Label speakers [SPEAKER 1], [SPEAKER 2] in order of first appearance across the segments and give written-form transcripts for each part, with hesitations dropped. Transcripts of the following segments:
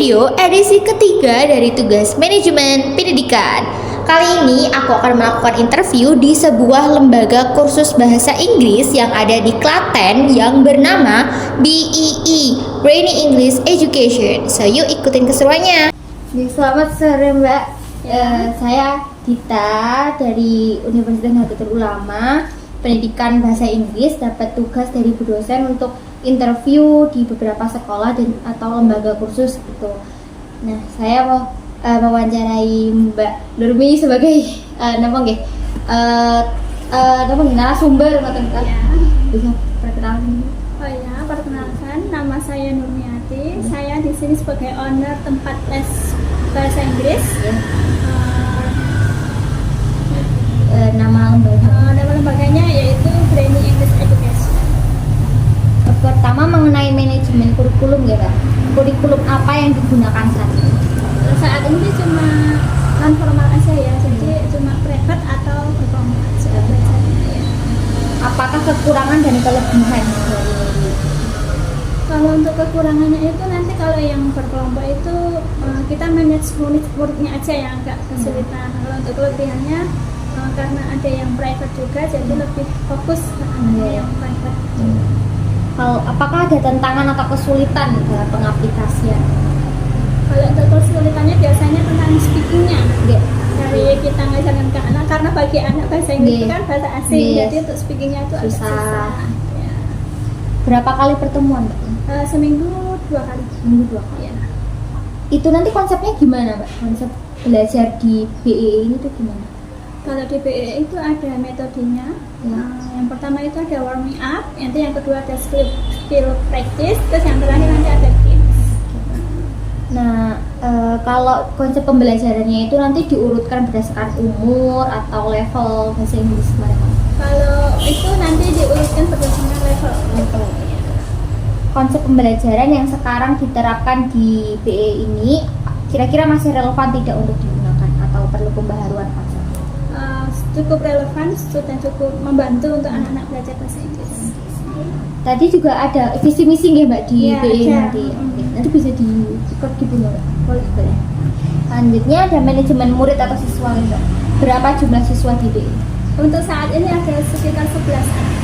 [SPEAKER 1] Video edisi ketiga dari tugas manajemen pendidikan. Kali ini aku akan melakukan interview di sebuah lembaga kursus bahasa Inggris yang ada di Klaten yang bernama BEE, Brainy English Education. So yuk ikutin keseruannya. Selamat sore Mbak. Saya Dita dari Universitas Nahdlatul Ulama, pendidikan bahasa Inggris, dapat tugas dari Bu dosen untuk interview di beberapa sekolah dan atau lembaga kursus gitu. Nah, saya mau mewawancarai Mbak Nurmi sebagai narasumber ngoten kan. Bisa perkenalan.
[SPEAKER 2] Oh ya, perkenalkan, nama saya Nurmiati. Saya di sini sebagai owner tempat les bahasa Inggris.
[SPEAKER 1] Nama
[SPEAKER 2] lembaganya yaitu Brainy English Education.
[SPEAKER 1] Pertama mengenai manajemen kurikulum ya Pak. Kurikulum apa yang digunakan saat ini?
[SPEAKER 2] Saat ini cuma non formal aja ya, jadi cuma private atau berkelompok sudah belajarnya ya.
[SPEAKER 1] Apakah kekurangan dan kelebihan dari?
[SPEAKER 2] Kalau untuk kekurangannya itu nanti kalau yang berkelompok itu kita manage murid-muridnya aja yang agak kesulitan. Kalau untuk kelebihannya karena ada yang private juga, jadi lebih fokus ke yang private.
[SPEAKER 1] Apakah ada tantangan atau kesulitan dalam pengaplikasian?
[SPEAKER 2] Kalau untuk kesulitannya biasanya tentang speakingnya. Dari kita ngajarin ke anak, karena bagi anak bahasa Inggris itu kan bahasa asing, jadi untuk speakingnya itu agak susah. Ya.
[SPEAKER 1] Berapa kali pertemuan Mbak?
[SPEAKER 2] Seminggu 2 kali.
[SPEAKER 1] Seminggu 2 kali.
[SPEAKER 2] Ya.
[SPEAKER 1] Itu nanti konsepnya gimana Mbak? Konsep belajar di BEE ini tuh gimana?
[SPEAKER 2] Kalau di BEE itu ada metodenya. Yang pertama itu ada warming up, nanti yang kedua ada skill practice, terus yang terakhir nanti ada games.
[SPEAKER 1] Nah, kalau konsep pembelajarannya itu nanti diurutkan berdasarkan umur atau level bahasa Inggris mereka?
[SPEAKER 2] Kalau itu nanti diurutkan berdasarkan level.
[SPEAKER 1] Konsep pembelajaran yang sekarang diterapkan di BEE ini kira-kira masih relevan tidak untuk digunakan atau perlu pembaharuan konsep?
[SPEAKER 2] Cukup relevan dan cukup membantu untuk anak-anak belajar bahasa Inggris.
[SPEAKER 1] Tadi juga ada visi misi nggak Mbak di BEE nanti? Nanti bisa diikut gitu Mbak? Boleh. Selanjutnya ada manajemen murid atau siswa Mbak. Berapa jumlah siswa di BEE?
[SPEAKER 2] Untuk saat ini ada sekitar 11 anak.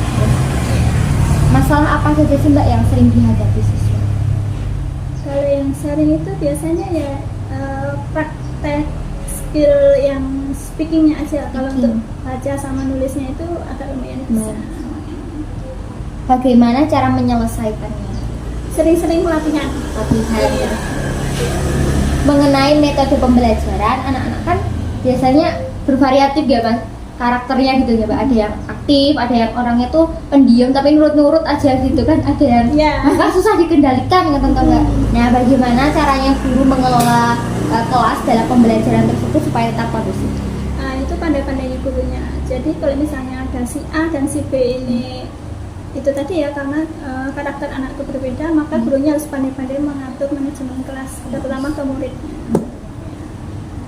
[SPEAKER 1] Masalah apa saja sih Mbak yang sering dihadapi siswa?
[SPEAKER 2] Kalau yang sering itu biasanya ya praktek skill yang speakingnya aja. Kalau untuk baca sama nulisnya itu agak lumayan bisa.
[SPEAKER 1] Bagaimana cara menyelesaikannya?
[SPEAKER 2] Sering-sering latihan.
[SPEAKER 1] Ya. Mengenai metode pembelajaran, anak-anak kan biasanya bervariatif ya Mas, karakternya gitu ya Mbak. Ada yang aktif, ada yang orangnya tuh pendiam tapi nurut-nurut aja gitu kan, ada yang bahkan susah dikendalikan gitu Mbak. Nah, bagaimana caranya guru mengelola kelas dalam pembelajaran tersebut supaya tetap kondusif?
[SPEAKER 2] Itu pandai-pandainya gurunya. Jadi kalau misalnya ada si A dan si B ini itu tadi ya, karena karakter anak itu berbeda, maka gurunya harus pandai-pandai mengatur manajemen kelas, terutama ke muridnya.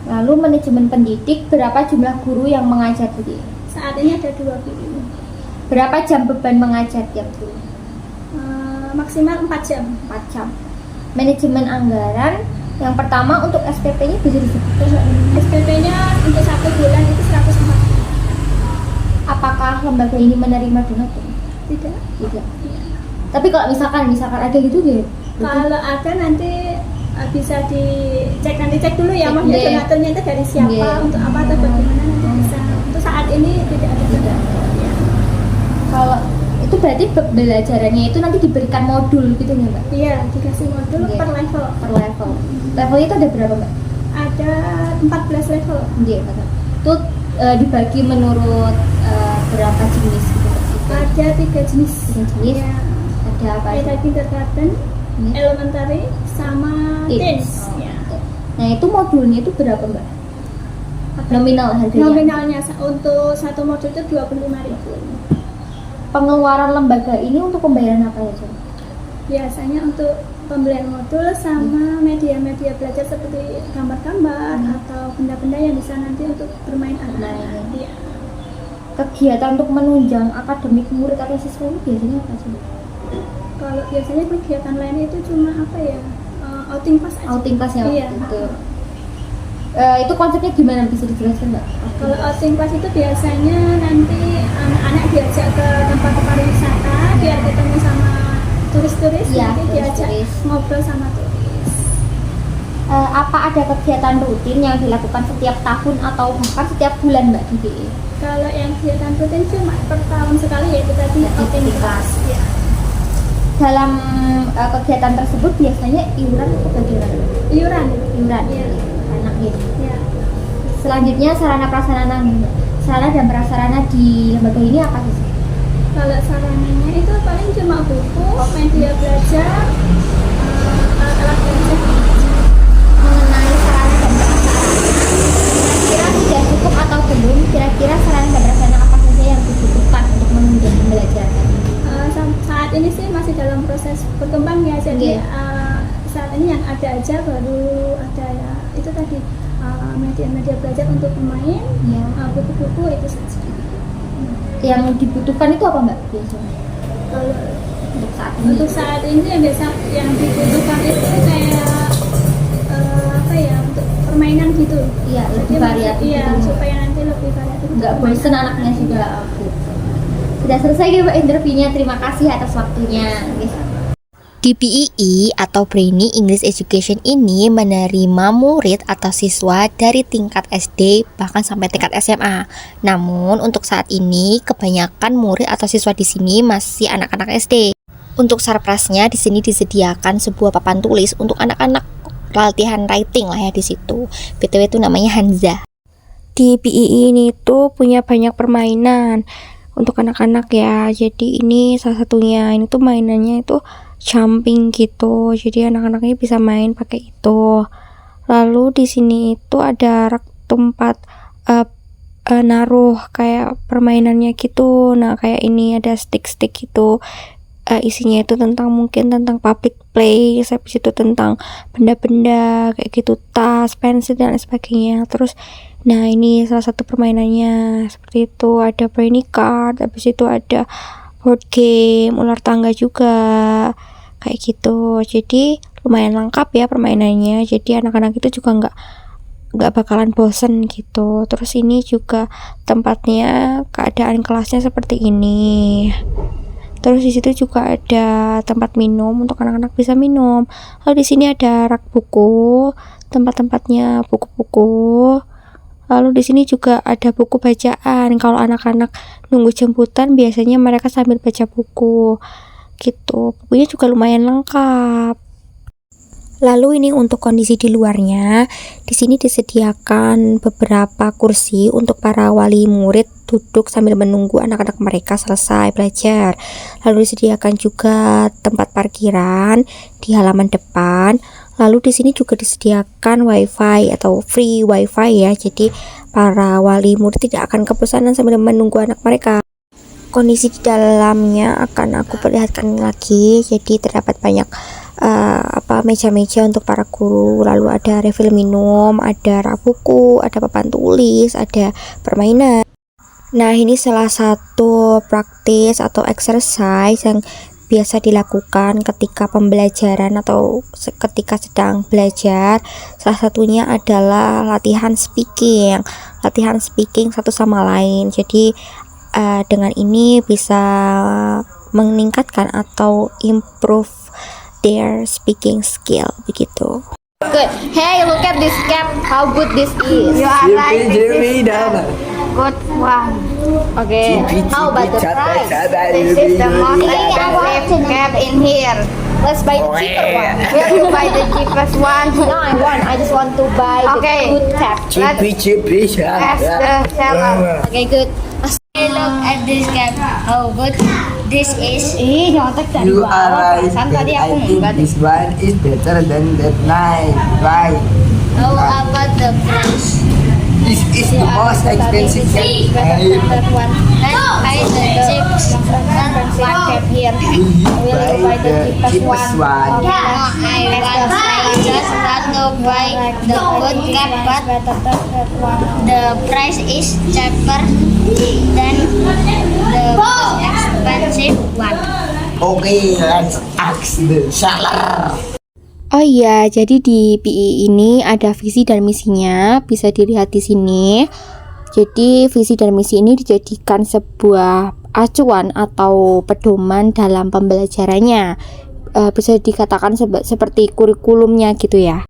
[SPEAKER 1] Lalu manajemen pendidik, berapa jumlah guru yang mengajar di?
[SPEAKER 2] Saat ini ada 2 guru.
[SPEAKER 1] Berapa jam beban mengajar tiap guru?
[SPEAKER 2] Maksimal 4 jam.
[SPEAKER 1] 4 jam. Manajemen anggaran, yang pertama untuk SPP-nya bisa disebutkan?
[SPEAKER 2] SPP-nya untuk 1 bulan itu 140.
[SPEAKER 1] Apakah lembaga ini menerima donatur?
[SPEAKER 2] Tidak.
[SPEAKER 1] Ya. Tapi kalau misalkan ada gitu ya?
[SPEAKER 2] Kalau ada nanti bisa cek dulu ya, maksudnya donaturnya itu dari siapa, untuk apa atau bagaimana nanti bisa. Untuk saat ini tidak ada donatur. Ya.
[SPEAKER 1] Kalau itu berarti belajarannya itu nanti diberikan modul gitu ya Mbak?
[SPEAKER 2] Iya, dikasih modul per level.
[SPEAKER 1] Level itu ada berapa Mbak?
[SPEAKER 2] Ada 14 level.
[SPEAKER 1] Iya, itu dibagi menurut berapa jenis gitu?
[SPEAKER 2] Ada 3 jenis.
[SPEAKER 1] Ya. Ada apa?
[SPEAKER 2] Ada kindergarten, elementary, sama teens. Ya.
[SPEAKER 1] Nah, itu modulnya itu berapa Mbak? Nominal harganya?
[SPEAKER 2] Nominalnya untuk satu modul itu 25.000.
[SPEAKER 1] Pengeluaran lembaga ini untuk pembayaran apa ya?
[SPEAKER 2] Biasanya untuk pembelian modul sama media-media belajar seperti gambar-gambar atau benda-benda yang bisa nanti untuk bermain anak. Ya.
[SPEAKER 1] Kegiatan untuk menunjang akademik murid atau siswa ini biasanya apa sih?
[SPEAKER 2] Kalau biasanya kegiatan lain itu cuma outing pas aja.
[SPEAKER 1] Outing pas ya.
[SPEAKER 2] Iya.
[SPEAKER 1] Gitu. Itu konsepnya gimana, bisa dijelaskan nggak?
[SPEAKER 2] Kalau outing pas itu biasanya nanti anak-anak diajak ke tempat-tempat wisata biar ketemu sama turis-turis,
[SPEAKER 1] Iya,
[SPEAKER 2] nanti diajak
[SPEAKER 1] turis-turis.
[SPEAKER 2] ngobrol sama turis.
[SPEAKER 1] Apa ada kegiatan rutin yang dilakukan setiap tahun atau bahkan setiap bulan Mbak di BE?
[SPEAKER 2] Kalau yang kegiatan rutin cuma per tahun sekali, yaitu tadi outing
[SPEAKER 1] di kelas.
[SPEAKER 2] Ya.
[SPEAKER 1] Dalam kegiatan tersebut biasanya iuran atau bagaimana?
[SPEAKER 2] Iuran.
[SPEAKER 1] Iuran.
[SPEAKER 2] Iya.
[SPEAKER 1] Anak gitu.
[SPEAKER 2] Ya.
[SPEAKER 1] Selanjutnya sarana prasarana nih Mbak. Sarana dan prasarana di lembaga ini apa sih?
[SPEAKER 2] Kalau sarananya itu paling cuma buku, media belajar, alat-alat belajar.
[SPEAKER 1] Mengenai sarana dan prasarana, kira-kira sudah cukup atau belum? Kira-kira sarana dan prasarana apa saja yang dibutuhkan untuk menunjang pembelajaran?
[SPEAKER 2] Saat ini sih masih dalam proses berkembang ya, jadi saat ini yang ada aja baru ada ya itu tadi media-media belajar untuk pemain, buku-buku itu saja.
[SPEAKER 1] Yang dibutuhkan itu apa Mbak biasanya?
[SPEAKER 2] Kalau
[SPEAKER 1] Untuk saat ini?
[SPEAKER 2] yang biasa yang dibutuhkan itu kayak apa ya, untuk permainan gitu.
[SPEAKER 1] Iya, lebih
[SPEAKER 2] Jadi
[SPEAKER 1] variatif
[SPEAKER 2] iya,
[SPEAKER 1] gitu.
[SPEAKER 2] supaya nanti lebih variatif.
[SPEAKER 1] Nggak
[SPEAKER 2] untuk
[SPEAKER 1] bosen
[SPEAKER 2] permainan.
[SPEAKER 1] anaknya juga. Sudah selesai ya Mbak interviewnya, terima kasih atas waktunya. Di PEE atau Brainy English Education ini menerima murid atau siswa dari tingkat SD bahkan sampai tingkat SMA. Namun untuk saat ini kebanyakan murid atau siswa di sini masih anak-anak SD. Untuk surprise-nya di sini disediakan sebuah papan tulis untuk anak-anak latihan writing lah ya di situ. BTW itu namanya Hanza.
[SPEAKER 3] Di PEE ini tuh punya banyak permainan untuk anak-anak ya. Jadi ini salah satunya, ini tuh mainannya itu jumping gitu. Jadi anak-anaknya bisa main pakai itu. Lalu di sini itu ada rak tempat naruh kayak permainannya gitu. Nah, kayak ini ada stick-stick gitu. Isinya itu mungkin tentang public place, habis itu tentang benda-benda kayak gitu, tas, pensil dan lain sebagainya. Terus nah ini salah satu permainannya seperti itu, ada brainy card, habis itu ada board game, ular tangga juga kayak gitu. Jadi lumayan lengkap ya permainannya, jadi anak-anak itu juga nggak bakalan bosen gitu. Terus ini juga tempatnya, keadaan kelasnya seperti ini. Terus di situ juga ada tempat minum untuk anak-anak bisa minum. Lalu di sini ada rak buku, tempat-tempatnya buku-buku. Lalu di sini juga ada buku bacaan. Kalau anak-anak nunggu jemputan biasanya mereka sambil baca buku gitu. Bukunya juga lumayan lengkap. Lalu ini untuk kondisi di luarnya. Di sini disediakan beberapa kursi untuk para wali murid duduk sambil menunggu anak-anak mereka selesai belajar. Lalu disediakan juga tempat parkiran di halaman depan. Lalu di sini juga disediakan wifi atau free wifi ya. Jadi para wali murid tidak akan kebosanan sambil menunggu anak mereka. Kondisi di dalamnya akan aku perlihatkan lagi. Jadi terdapat banyak meja-meja untuk para guru, lalu ada refill minum, ada rak buku, ada papan tulis, ada permainan. Nah, ini salah satu praktis atau exercise yang biasa dilakukan ketika pembelajaran atau ketika sedang belajar. Salah satunya adalah latihan speaking satu sama lain. Jadi dengan ini bisa meningkatkan atau improve their speaking skill begitu.
[SPEAKER 1] Good. Hey, look at this cap. How good this is.
[SPEAKER 4] You are right. This is the
[SPEAKER 1] Good one. Okay. How about the price?
[SPEAKER 4] This is the most
[SPEAKER 1] expensive
[SPEAKER 4] cap in here.
[SPEAKER 1] Let's buy the cheaper one.
[SPEAKER 4] Will you buy the cheapest one?
[SPEAKER 1] No, I just want to buy
[SPEAKER 4] Okay.
[SPEAKER 1] the good cap.
[SPEAKER 4] Chippy, ask the seller.
[SPEAKER 1] Okay, good.
[SPEAKER 4] Hey, look at this cap. How good this is.
[SPEAKER 1] Nyontek dari
[SPEAKER 5] You are
[SPEAKER 1] bawah.
[SPEAKER 5] right,
[SPEAKER 1] Perasaan
[SPEAKER 5] but
[SPEAKER 1] tadi
[SPEAKER 5] I
[SPEAKER 1] aku
[SPEAKER 5] think
[SPEAKER 1] enggak deh.
[SPEAKER 5] this one is better than that nine. Why?
[SPEAKER 4] How about the price?
[SPEAKER 5] This is the most expensive
[SPEAKER 1] Tadi
[SPEAKER 5] cap.
[SPEAKER 1] that one.
[SPEAKER 4] I the cheapest
[SPEAKER 1] One cap here.
[SPEAKER 5] Will
[SPEAKER 1] you buy the cheapest one?
[SPEAKER 4] No, I just want to buy the good cap, but the price is cheaper than the most expensive one.
[SPEAKER 5] Okay, let's ask the seller.
[SPEAKER 3] Oh iya, jadi di PI ini ada visi dan misinya, bisa dilihat di sini. Jadi visi dan misi ini dijadikan sebuah acuan atau pedoman dalam pembelajarannya. Bisa dikatakan seperti kurikulumnya gitu ya.